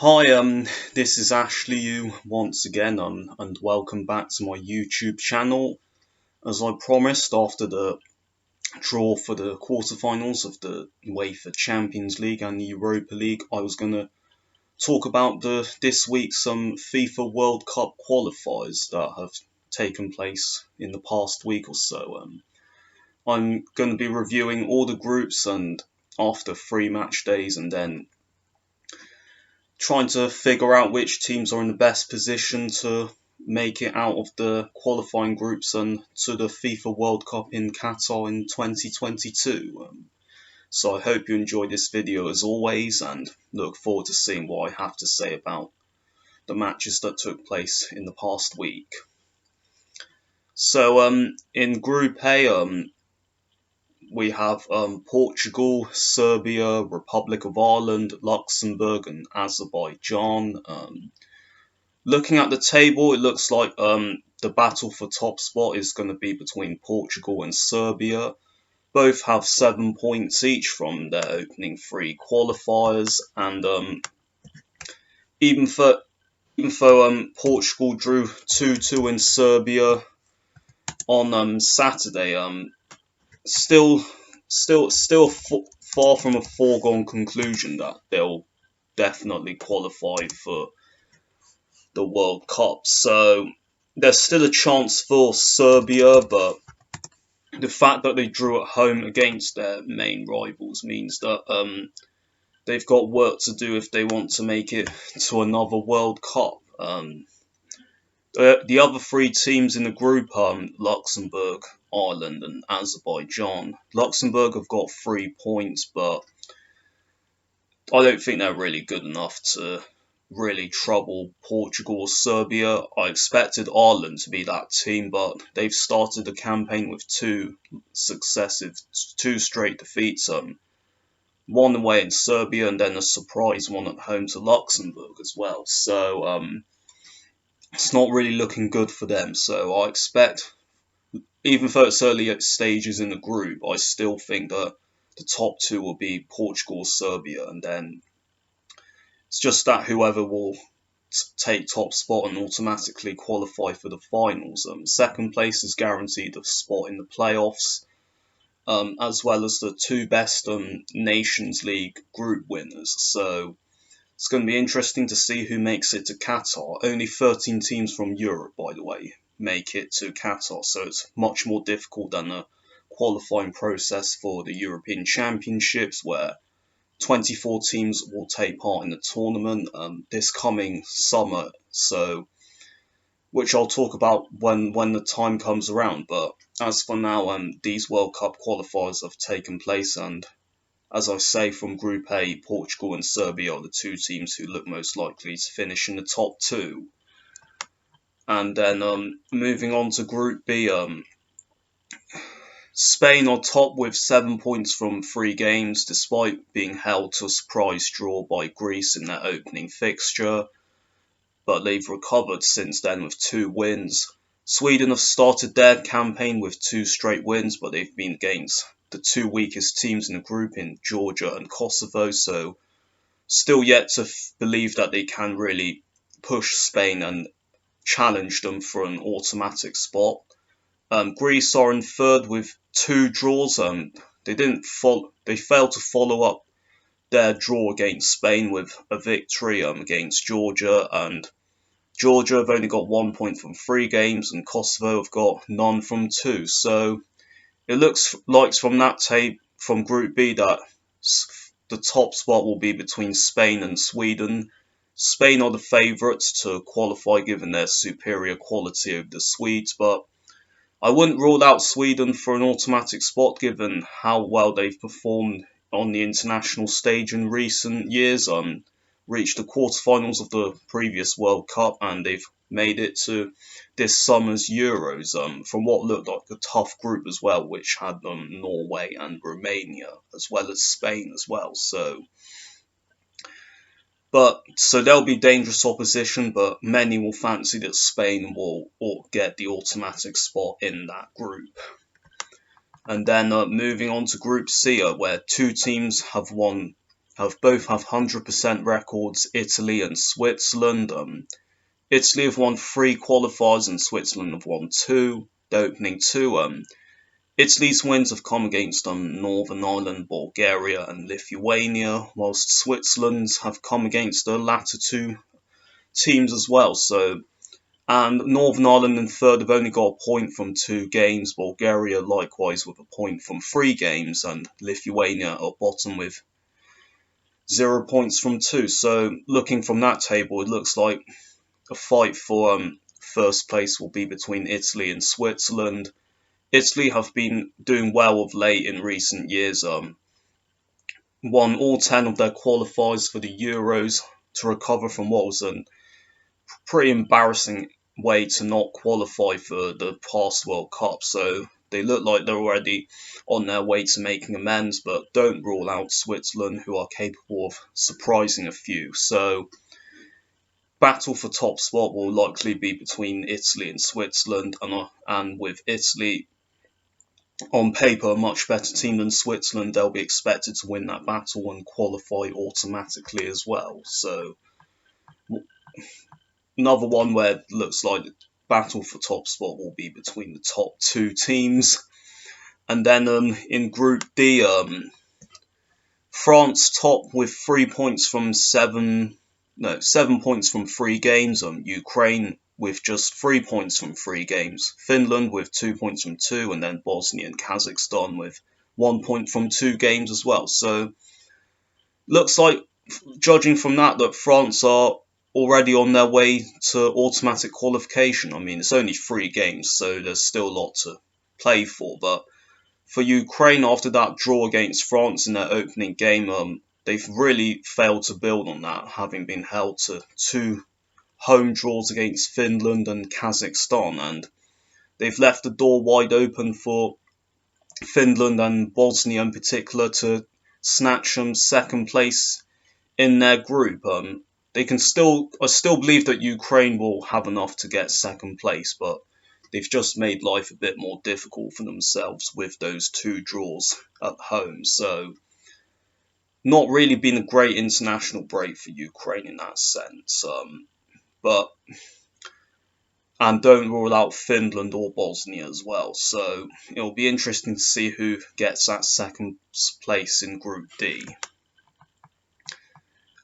Hi, this is Ashley you once again, and welcome back to my YouTube channel. As I promised, after the draw for the quarterfinals of the UEFA Champions League and the Europa League, I was going to talk about this week's FIFA World Cup qualifiers that have taken place in the past week or so. I'm going to be reviewing all the groups and after 3 match days, and then trying to figure out which teams are in the best position to make it out of the qualifying groups and to the FIFA World Cup in Qatar in 2022. So I hope you enjoy this video as always, and look forward to seeing what I have to say about the matches that took place in the past week. So in Group A, we have Portugal, Serbia, Republic of Ireland, Luxembourg and Azerbaijan. Looking at the table, it looks like the battle for top spot is going to be between Portugal and Serbia. Both have 7 points each from their opening 3 qualifiers, and even though Portugal drew 2-2 in Serbia on Saturday, still far from a foregone conclusion that they'll definitely qualify for the World Cup. So there's still a chance for Serbia, but the fact that they drew at home against their main rivals means that they've got work to do if they want to make it to another World Cup. The other 3 teams in the group are Luxembourg, Ireland and Azerbaijan. Luxembourg have got 3 points, but I don't think they're really good enough to really trouble Portugal or Serbia. I expected Ireland to be that team, but they've started the campaign with 2 straight defeats. One away in Serbia and then a surprise one at home to Luxembourg as well. So it's not really looking good for them. So I expect, even though it's early stages in the group, I still think that the top 2 will be Portugal or Serbia, and then it's just that whoever will take top spot and automatically qualify for the finals. Second place is guaranteed a spot in the playoffs, as well as the 2 best Nations League group winners. So it's going to be interesting to see who makes it to Qatar. Only 13 teams from Europe, by the way, make it to Qatar, so it's much more difficult than the qualifying process for the European Championships, where 24 teams will take part in the tournament this coming summer, so which I'll talk about when the time comes around. But as for now, these World Cup qualifiers have taken place, and as I say, from Group A, Portugal and Serbia are the 2 teams who look most likely to finish in the top 2. And then moving on to Group B, Spain are top with 7 points from 3 games, despite being held to a surprise draw by Greece in their opening fixture, but they've recovered since then with 2 wins. Sweden have started their campaign with 2 straight wins, but they've been against the 2 weakest teams in the group in Georgia and Kosovo, so still yet to believe that they can really push Spain and challenge them for an automatic spot. Greece are in third with 2 draws. They failed to follow up their draw against Spain with a victory against Georgia, and Georgia have only got 1 point from 3 games, and Kosovo have got none from 2. So it looks like from that tape from Group B that the top spot will be between Spain and Sweden. Spain are the favourites to qualify given their superior quality over the Swedes, but I wouldn't rule out Sweden for an automatic spot given how well they've performed on the international stage in recent years. Reached the quarterfinals of the previous World Cup, and they've made it to this summer's Euros from what looked like a tough group as well, which had Norway and Romania as well as Spain as well. So there'll be dangerous opposition, but many will fancy that Spain will get the automatic spot in that group. And then moving on to Group C, where 2 teams have won both have 100% records, Italy and Switzerland. Italy have won 3 qualifiers and Switzerland have won 2, the opening 2. Italy's wins have come against Northern Ireland, Bulgaria and Lithuania, whilst Switzerland's have come against the latter 2 teams as well. And Northern Ireland in third have only got a point from 2 games, Bulgaria likewise with a point from 3 games, and Lithuania are bottom with 0 points from 2. So looking from that table, it looks like a fight for first place will be between Italy and Switzerland. Italy have been doing well of late in recent years, won all 10 of their qualifiers for the Euros to recover from what was a pretty embarrassing way to not qualify for the past World Cup. So they look like they're already on their way to making amends, but don't rule out Switzerland, who are capable of surprising a few. So battle for top spot will likely be between Italy and Switzerland, and with Italy on paper a much better team than Switzerland, they'll be expected to win that battle and qualify automatically as well. So another one where it looks like the battle for top spot will be between the top 2 teams. And then in Group D, France top with 3 points from 7 points from 3 games. Ukraine with just 3 points from 3 games. Finland with 2 points from 2, and then Bosnia and Kazakhstan with 1 point from 2 games as well. So looks like, judging from that France are already on their way to automatic qualification. I mean, it's only 3 games, so there's still a lot to play for. But for Ukraine, after that draw against France in their opening game, they've really failed to build on that, having been held to 2 home draws against Finland and Kazakhstan, and they've left the door wide open for Finland and Bosnia in particular to snatch second place in their group. I still believe that Ukraine will have enough to get second place, but they've just made life a bit more difficult for themselves with those 2 draws at home. So not really been a great international break for Ukraine in that sense. And don't rule out Finland or Bosnia as well. So it'll be interesting to see who gets that second place in Group D.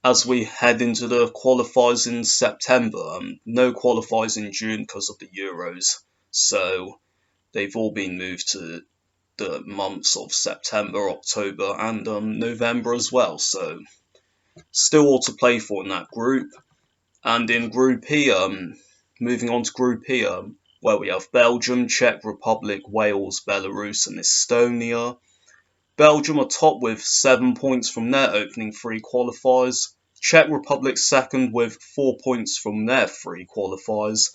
As we head into the qualifiers in September, no qualifiers in June because of the Euros. So they've all been moved to the months of September, October, and November as well. So still all to play for in that group. And in Group E, moving on to Group E, where we have Belgium, Czech Republic, Wales, Belarus, and Estonia. Belgium are top with 7 points from their opening 3 qualifiers. Czech Republic second with 4 points from their 3 qualifiers.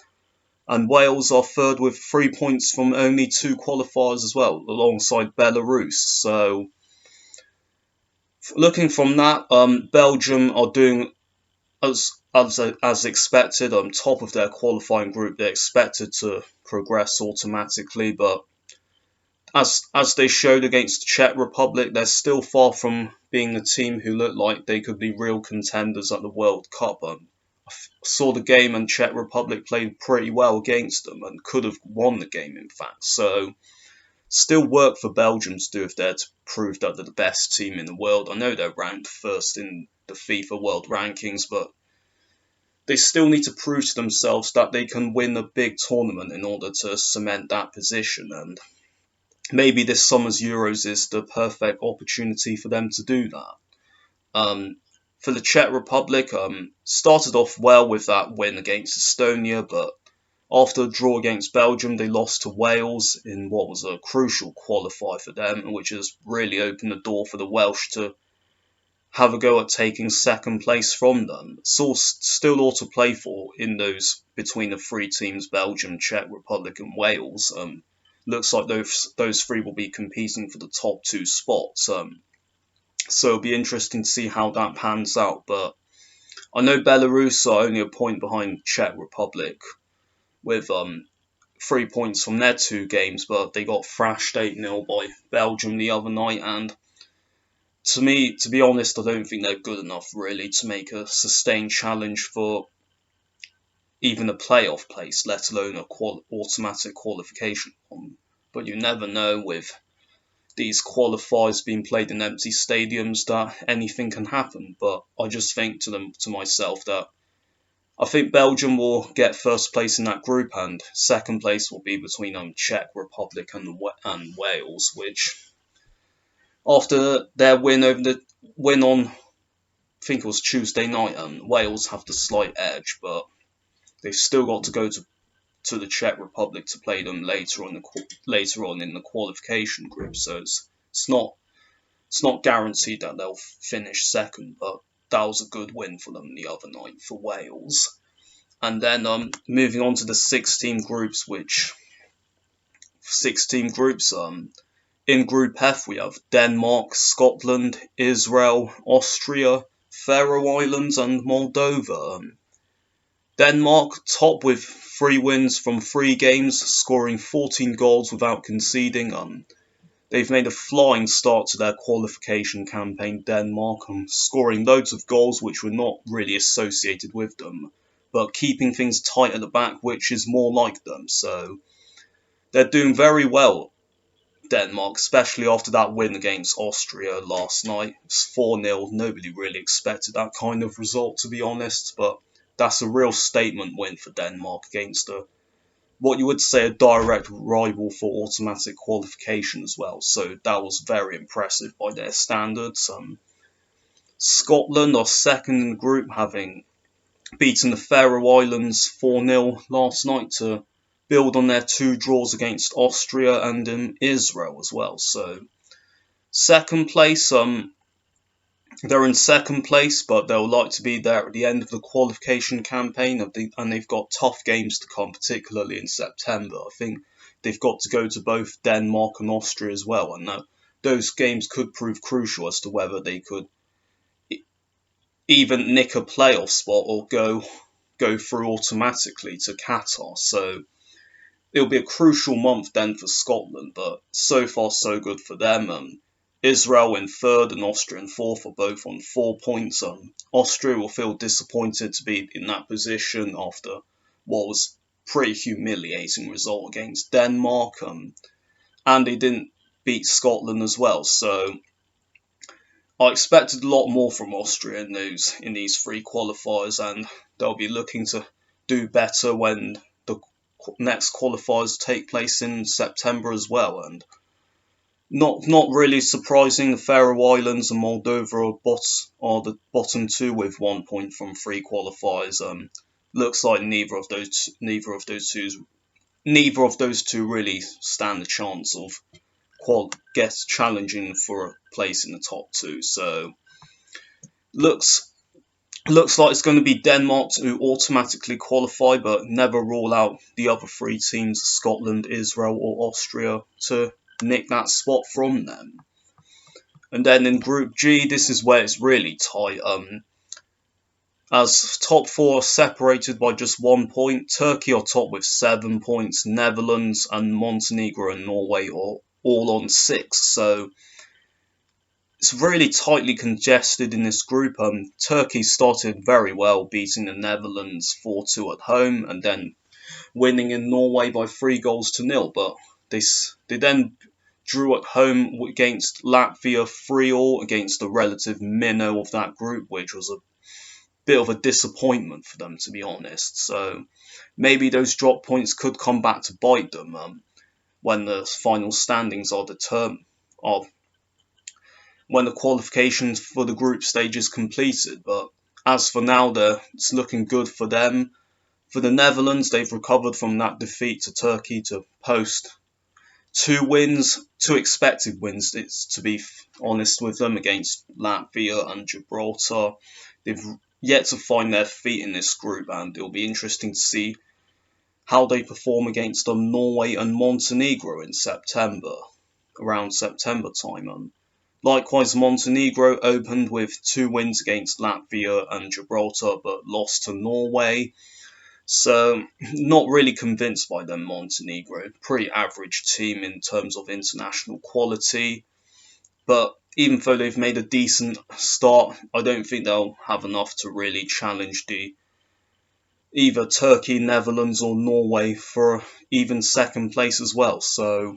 And Wales are third with 3 points from only 2 qualifiers as well, alongside Belarus. So looking from that, Belgium are doing as expected, top of their qualifying group. They're expected to progress automatically, but as they showed against the Czech Republic, they're still far from being a team who look like they could be real contenders at the World Cup. I saw the game and Czech Republic played pretty well against them and could have won the game, in fact. So still work for Belgium to do if they're to prove that they're the best team in the world. I know they're ranked first in the FIFA World Rankings, but they still need to prove to themselves that they can win a big tournament in order to cement that position. And maybe this summer's Euros is the perfect opportunity for them to do that. For the Czech Republic, started off well with that win against Estonia, but after a draw against Belgium, they lost to Wales in what was a crucial qualifier for them, which has really opened the door for the Welsh to have a go at taking second place from them. So still all to play for in those between the 3 teams, Belgium, Czech Republic and Wales. Looks like those 3 will be competing for the top 2 spots. So it'll be interesting to see how that pans out. But I know Belarus are only a point behind Czech Republic with 3 points from their 2 games, but they got thrashed 8-0 by Belgium the other night, and to be honest, I don't think they're good enough really to make a sustained challenge for even a playoff place, let alone a automatic qualification one. But you never know with these qualifiers being played in empty stadiums that anything can happen. But I just think to myself that I think Belgium will get first place in that group, and second place will be between Czech Republic and Wales, which after their win on, I think it was Tuesday night, Wales have the slight edge, but they've still got to go to the Czech Republic to play them later on in the qualification group. So it's not guaranteed that they'll finish second, but that was a good win for them the other night for Wales. And then moving on to the 16 groups, which 16 groups in Group F we have Denmark, Scotland, Israel, Austria, Faroe Islands, and Moldova. Denmark top with 3 wins from 3 games, scoring 14 goals without conceding. They've made a flying start to their qualification campaign, Denmark, scoring loads of goals which were not really associated with them, but keeping things tight at the back, which is more like them. So they're doing very well, Denmark, especially after that win against Austria last night. It's 4-0. Nobody really expected that kind of result, to be honest, but that's a real statement win for Denmark against what you would say a direct rival for automatic qualification as well. So that was very impressive by their standards. Scotland are second in the group, having beaten the Faroe Islands 4-0 last night to build on their 2 draws against Austria and Israel as well. So second place, they're in second place, but they'll like to be there at the end of the qualification campaign, and they've got tough games to come, particularly in September. I think they've got to go to both Denmark and Austria as well, and those games could prove crucial as to whether they could even nick a playoff spot or go through automatically to Qatar. So it'll be a crucial month then for Scotland, but so far so good for them. Israel in third and Austria in fourth are both on 4 points. Austria will feel disappointed to be in that position after what was a pretty humiliating result against Denmark, and they didn't beat Scotland as well. So I expected a lot more from Austria in these 3 qualifiers, and they'll be looking to do better when the next qualifiers take place in September as well. And not really surprising, the Faroe Islands and Moldova are the bottom 2 with 1 point from 3 qualifiers. Looks like neither of those two really stand a chance of challenging for a place in the top 2. So looks like it's going to be Denmark to automatically qualify, but never rule out the other 3 teams, Scotland, Israel, or Austria, to nick that spot from them. And then in Group G, this is where it's really tight. As top 4 are separated by just 1 point, Turkey are top with 7 points, Netherlands and Montenegro and Norway are all on 6. So it's really tightly congested in this group. Turkey started very well, beating the Netherlands 4-2 at home, and then winning in Norway by 3-0, but they then drew at home against Latvia 3-3 against the relative minnow of that group, which was a bit of a disappointment for them, to be honest. So maybe those drop points could come back to bite them when the final standings are determined, when the qualifications for the group stage is completed. But as for now, it's looking good for them. For the Netherlands, they've recovered from that defeat to Turkey to post 2 expected wins, it's to be honest with them, against Latvia and Gibraltar. They've yet to find their feet in this group, and it'll be interesting to see how they perform against Norway and Montenegro in September, around September time. Likewise, Montenegro opened with 2 wins against Latvia and Gibraltar, but lost to Norway. So, not really convinced by them, Montenegro. Pretty average team in terms of international quality. But even though they've made a decent start, I don't think they'll have enough to really challenge the either Turkey, Netherlands, or Norway for even second place as well. So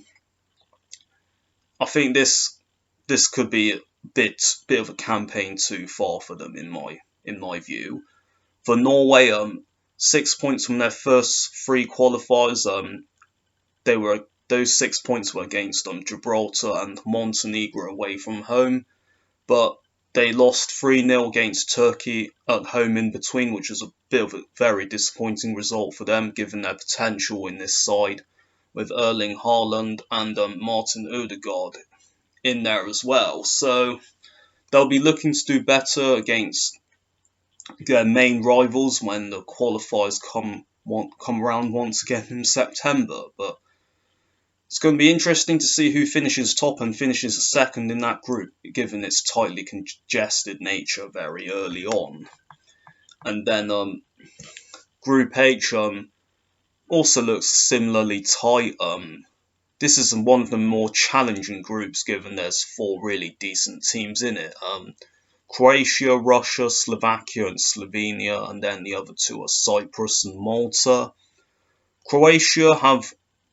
I think this could be a bit of a campaign too far for them in my view. For Norway, 6 points from their first three qualifiers. Those 6 points were against Gibraltar and Montenegro away from home, but they lost 3-0 against Turkey at home in between, which was a bit of a very disappointing result for them, given their potential in this side, with Erling Haaland and Martin Odegaard in there as well. So they'll be looking to do better against their main rivals when the qualifiers come around once again in September. But it's going to be interesting to see who finishes top and finishes second in that group, given its tightly congested nature very early on. And then Group H also looks similarly tight. This is one of the more challenging groups, given there's four really decent teams in it. Croatia, Russia, Slovakia, and Slovenia, and then the other two are Cyprus and Malta. Croatia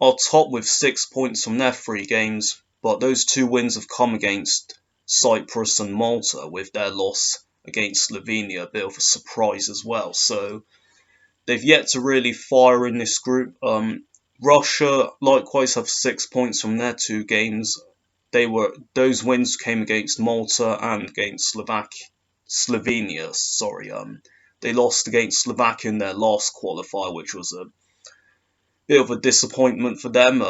are top with 6 points from their three games, but those two wins have come against Cyprus and Malta, with their loss against Slovenia a bit of a surprise as well. So they've yet to really fire in this group. Russia likewise have 6 points from their two games. Those wins came against Malta and against Slovenia. They lost against Slovakia in their last qualifier, which was a bit of a disappointment for them.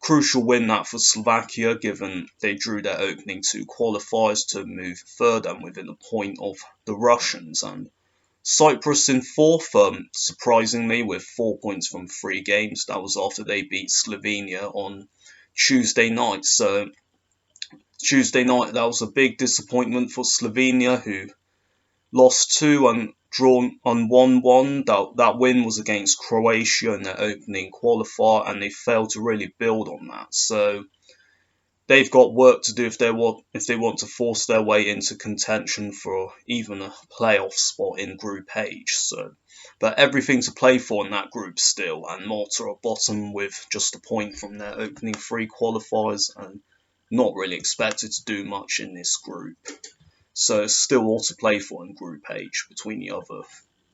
Crucial win that for Slovakia, given they drew their opening two qualifiers to move further and within a point of the Russians. And Cyprus in fourth, surprisingly, with 4 points from three games. That was after they beat Slovenia on Tuesday night. So Tuesday night, that was a big disappointment for Slovenia, who lost two and drawn on 1-1. That win was against Croatia in their opening qualifier, and they failed to really build on that. So they've got work to do if they want to force their way into contention for even a playoff spot in Group H. But everything to play for in that group still, and Malta are bottom with just a point from their opening three qualifiers, and not really expected to do much in this group. So it's still all to play for in Group H between the other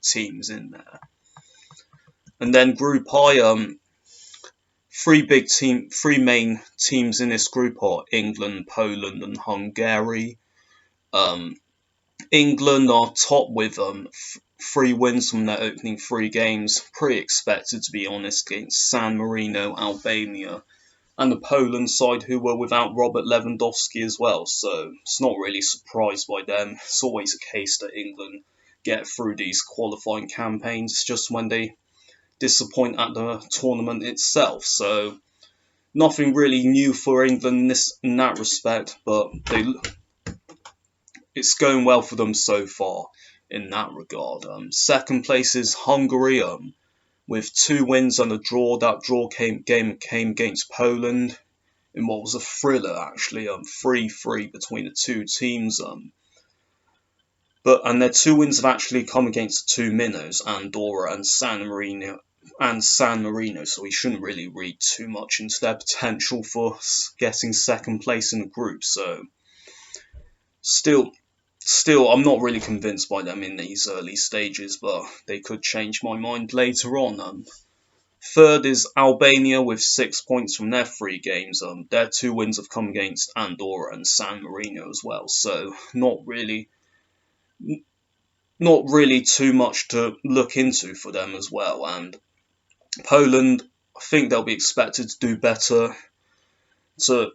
teams in there. And then Group I, three main teams in this group are England, Poland, and Hungary. England are top with 3 wins from their opening 3 games. Pretty expected, to be honest, against San Marino, Albania, and the Poland side, who were without Robert Lewandowski as well. So it's not really surprised by them. It's always a case that England get through these qualifying campaigns just when they disappoint at the tournament itself. So nothing really new for England in that respect, but it's going well for them so far in that regard. Second place is Hungary, with 2 wins and a draw. That game came against Poland in what was a thriller, actually, 3-3 between the two teams. And their 2 wins have actually come against 2 minnows, Andorra and San Marino. So we shouldn't really read too much into their potential for getting second place in the group. So still, I'm not really convinced by them in these early stages, but they could change my mind later on. Third is Albania with 6 points from their 3 games. Their 2 wins have come against Andorra and San Marino as well. So not really too much to look into for them as well. And Poland, I think they'll be expected to do better to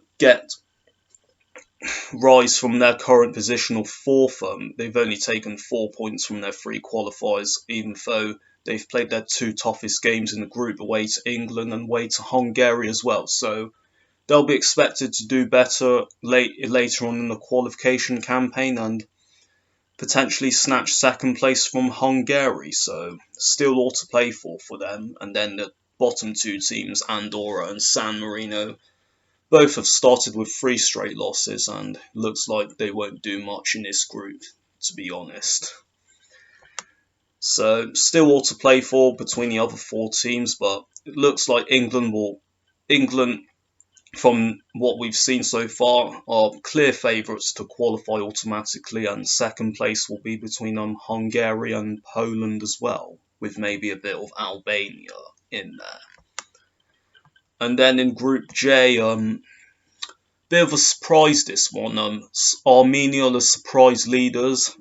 rise from their current position of 4th. They've only taken 4 points from their 3 qualifiers, even though they've played their 2 toughest games in the group, away to England and away to Hungary as well. So they'll be expected to do better later on in the qualification campaign and potentially snatch second place from Hungary. So still all to play for them. And then the bottom 2 teams, Andorra and San Marino, both have started with 3 straight losses, and looks like they won't do much in this group, to be honest. So still all to play for between the other 4 teams, but it looks like England, from what we've seen so far, are clear favourites to qualify automatically, and second place will be between Hungary and Poland as well, with maybe a bit of Albania in there. And then in Group J, bit of a surprise this one. Armenia are the surprise leaders,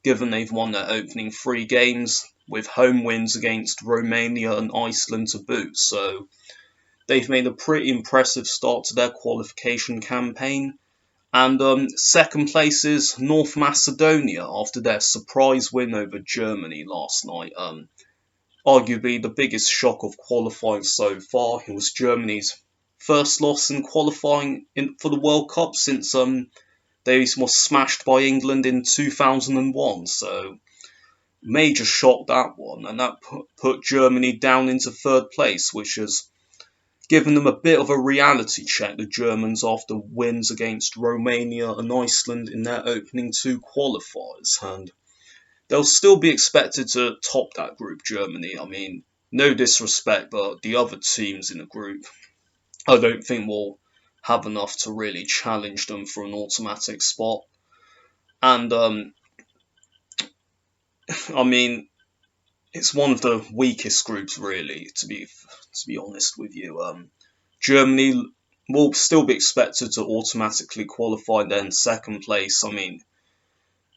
given they've won their opening 3 games, with home wins against Romania and Iceland to boot. So they've made a pretty impressive start to their qualification campaign. And second place is North Macedonia after their surprise win over Germany last night. Arguably the biggest shock of qualifying so far. It was Germany's first loss in qualifying for the World Cup since they were smashed by England in 2001. So major shock, that one, and that put Germany down into third place, which has given them a bit of a reality check, the Germans, after wins against Romania and Iceland in their opening 2 qualifiers. And they'll still be expected to top that group, Germany. I mean, no disrespect, but the other teams in the group, I don't think will have enough to really challenge them for an automatic spot. And I mean, it's one of the weakest groups, really, to be honest with you. Germany will still be expected to automatically qualify then second place. I mean,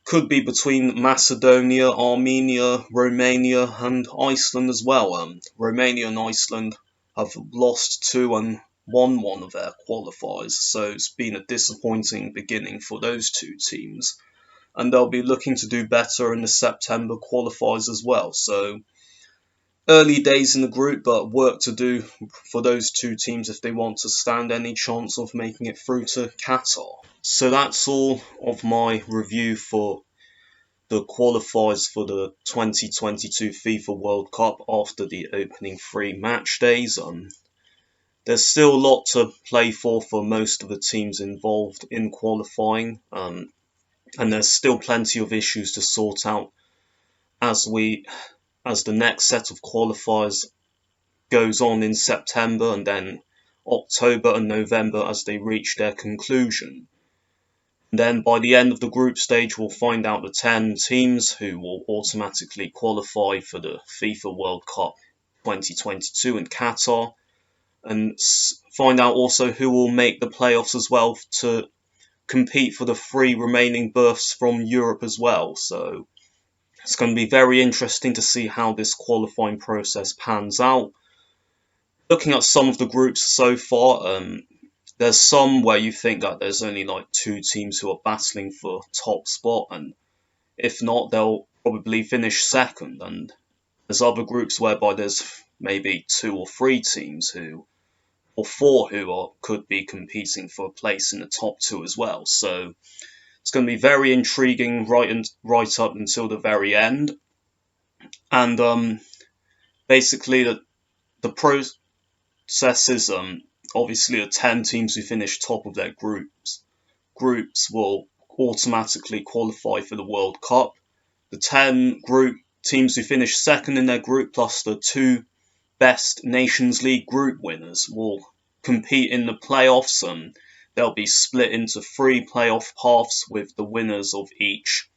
could be between Macedonia, Armenia, Romania, and Iceland as well. Romania and Iceland have lost 2 and won 1 of their qualifiers, so it's been a disappointing beginning for those 2 teams. And they'll be looking to do better in the September qualifiers as well. So early days in the group, but work to do for those 2 teams if they want to stand any chance of making it through to Qatar. So that's all of my review for the qualifiers for the 2022 FIFA World Cup after the opening 3 match days. There's still a lot to play for most of the teams involved in qualifying, and there's still plenty of issues to sort out as the next set of qualifiers goes on in September and then October and November as they reach their conclusion. Then by the end of the group stage, we'll find out the 10 teams who will automatically qualify for the FIFA World Cup 2022 in Qatar, and find out also who will make the playoffs as well to compete for the 3 remaining berths from Europe as well. So it's going to be very interesting to see how this qualifying process pans out. Looking at some of the groups so far, there's some where you think that there's only like 2 teams who are battling for top spot, and if not, they'll probably finish second. And there's other groups whereby there's maybe 2 or 3 teams or 4 who could be competing for a place in the top 2 as well. So it's going to be very intriguing right up until the very end. And basically the process is obviously the 10 teams who finish top of their groups will automatically qualify for the World Cup. The 10 group teams who finish second in their group plus the 2 best Nations League group winners will compete in the playoffs, and they'll be split into 3 playoff paths with the winners of each,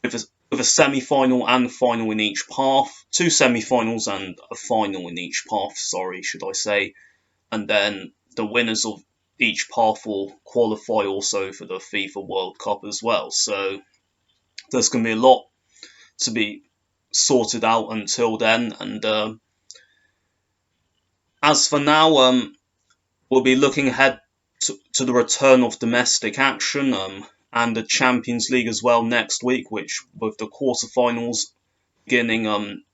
with a semi-final and final in each path, 2 semi-finals and a final in each path, should I say. And then the winners of each path will qualify also for the FIFA World Cup as well. So there's going to be a lot to be sorted out until then. And as for now, we'll be looking ahead to the return of domestic action and the Champions League as well next week, which with the quarterfinals beginning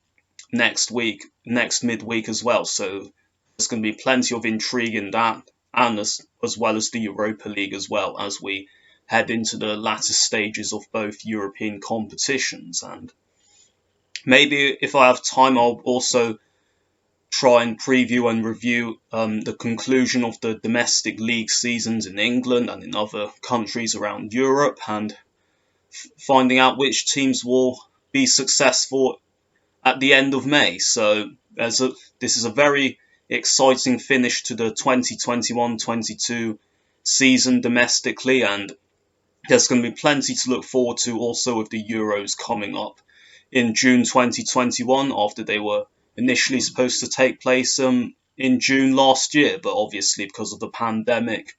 next midweek as well. So there's going to be plenty of intrigue in that, and as well as the Europa League as well, as we head into the latter stages of both European competitions. And maybe if I have time, I'll also try and preview and review the conclusion of the domestic league seasons in England and in other countries around Europe, and finding out which teams will be successful at the end of May. So this is a very exciting finish to the 2021-22 season domestically, and there's going to be plenty to look forward to also with the Euros coming up in June 2021, after they were initially supposed to take place in June last year, but obviously because of the pandemic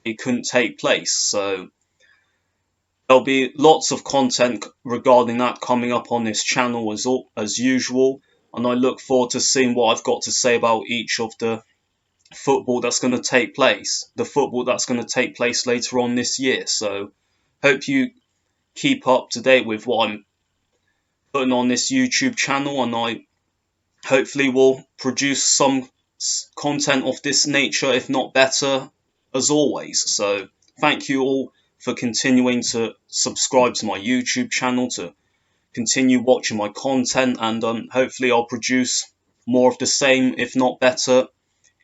it couldn't take place. So there'll be lots of content regarding that coming up on this channel as usual, and I look forward to seeing what I've got to say about each of the football that's going to take place, the football that's going to take place later on this year. So hope you keep up to date with what I'm putting on this YouTube channel, and I hopefully will produce some content of this nature, if not better, as always. So thank you all for continuing to subscribe to my YouTube channel, to continue watching my content, and hopefully I'll produce more of the same, if not better,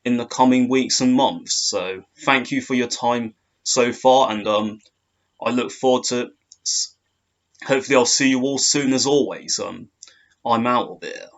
in the coming weeks and months. So thank you for your time so far, and I look forward to hopefully I'll see you all soon as always. I'm out of here.